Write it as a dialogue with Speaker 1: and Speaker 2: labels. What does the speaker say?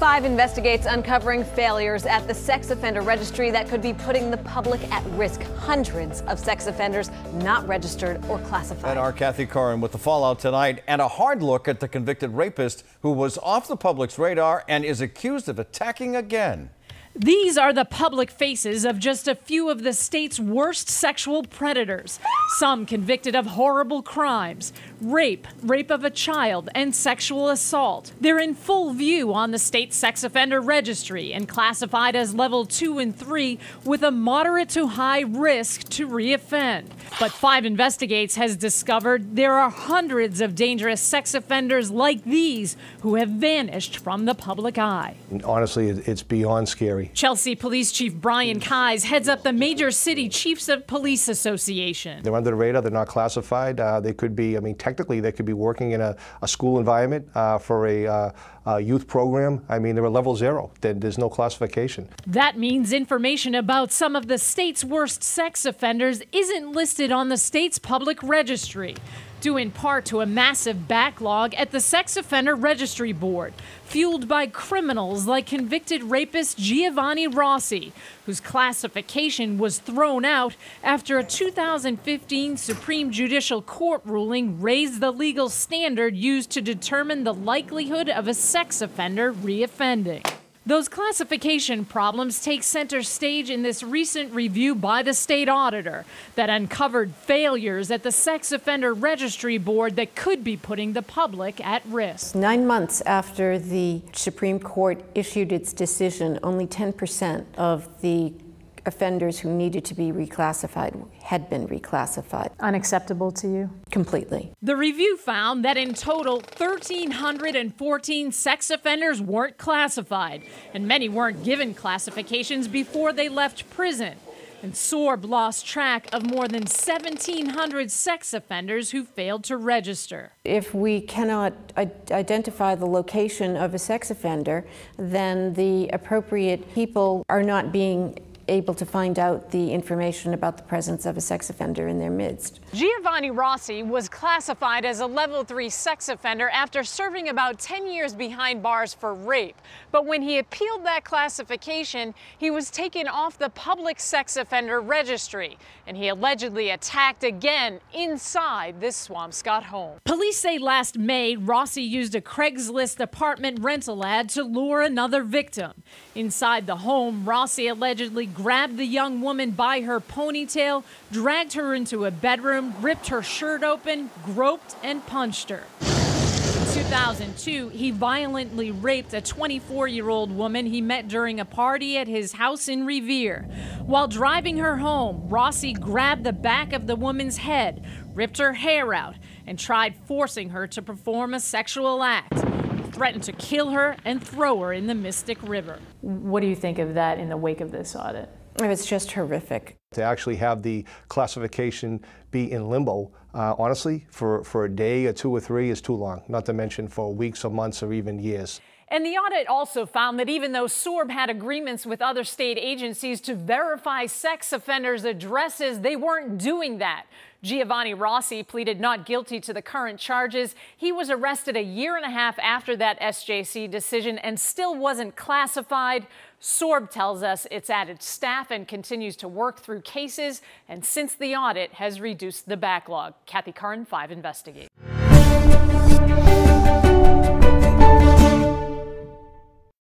Speaker 1: 5 investigates uncovering failures at the sex offender registry that could be putting the public at risk. Hundreds of sex offenders not registered or classified.
Speaker 2: And our Kathy Curran with the fallout tonight and a hard look at the convicted rapist who was off the public's radar and is accused of attacking again.
Speaker 3: These are the public faces of just a few of the state's worst sexual predators. Some convicted of horrible crimes, rape of a child, and sexual assault. They're in full view on the state sex offender registry and classified as level 2 and 3 with a moderate to high risk to reoffend. But 5 Investigates has discovered there are hundreds of dangerous sex offenders like these who have vanished from the public eye.
Speaker 4: Honestly, it's beyond scary.
Speaker 3: Chelsea Police Chief Brian Keyes heads up the Major City Chiefs of Police Association.
Speaker 4: They're under the radar, they're not classified. They could be, technically they could be working in a school environment for a youth program. They're a level 0. There's no classification.
Speaker 3: That means information about some of the state's worst sex offenders isn't listed on the state's public registry, due in part to a massive backlog at the Sex Offender Registry Board, fueled by criminals like convicted rapist Giovanni Rossi, whose classification was thrown out after a 2015 Supreme Judicial Court ruling raised the legal standard used to determine the likelihood of a sex offender reoffending. Those classification problems take center stage in this recent review by the state auditor that uncovered failures at the Sex Offender Registry Board that could be putting the public at risk.
Speaker 5: 9 months after the Supreme Court issued its decision, only 10% of the offenders who needed to be reclassified had been reclassified.
Speaker 6: Unacceptable to you?
Speaker 5: Completely.
Speaker 3: The review found that in total, 1,314 sex offenders weren't classified, and many weren't given classifications before they left prison. And SORB lost track of more than 1,700 sex offenders who failed to register.
Speaker 5: If we cannot identify the location of a sex offender, then the appropriate people are not being able to find out the information about the presence of a sex offender in their midst.
Speaker 3: Giovanni Rossi was classified as a level 3 sex offender after serving about 10 years behind bars for rape. But when he appealed that classification, he was taken off the public sex offender registry, and he allegedly attacked again inside this Swampscott home. Police say last May, Rossi used a Craigslist apartment rental ad to lure another victim. Inside the home, Rossi allegedly grabbed the young woman by her ponytail, dragged her into a bedroom, ripped her shirt open, groped, and punched her. In 2002, he violently raped a 24-year-old woman he met during a party at his house in Revere. While driving her home, Rossi grabbed the back of the woman's head, ripped her hair out, and tried forcing her to perform a sexual act. He threatened to kill her and throw her in the Mystic River.
Speaker 6: What do you think of that in the wake of this audit?
Speaker 5: It was just horrific.
Speaker 4: To actually have the classification be in limbo, honestly, for a day or 2 or 3 is too long, not to mention for weeks or months or even years.
Speaker 3: And the audit also found that even though SORB had agreements with other state agencies to verify sex offenders' addresses, they weren't doing that. Giovanni Rossi pleaded not guilty to the current charges. He was arrested a year and a half after that SJC decision and still wasn't classified. SORB tells us it's added staff and continues to work through cases, and since the audit has reduced the backlog. Kathy Curran, 5 Investigates.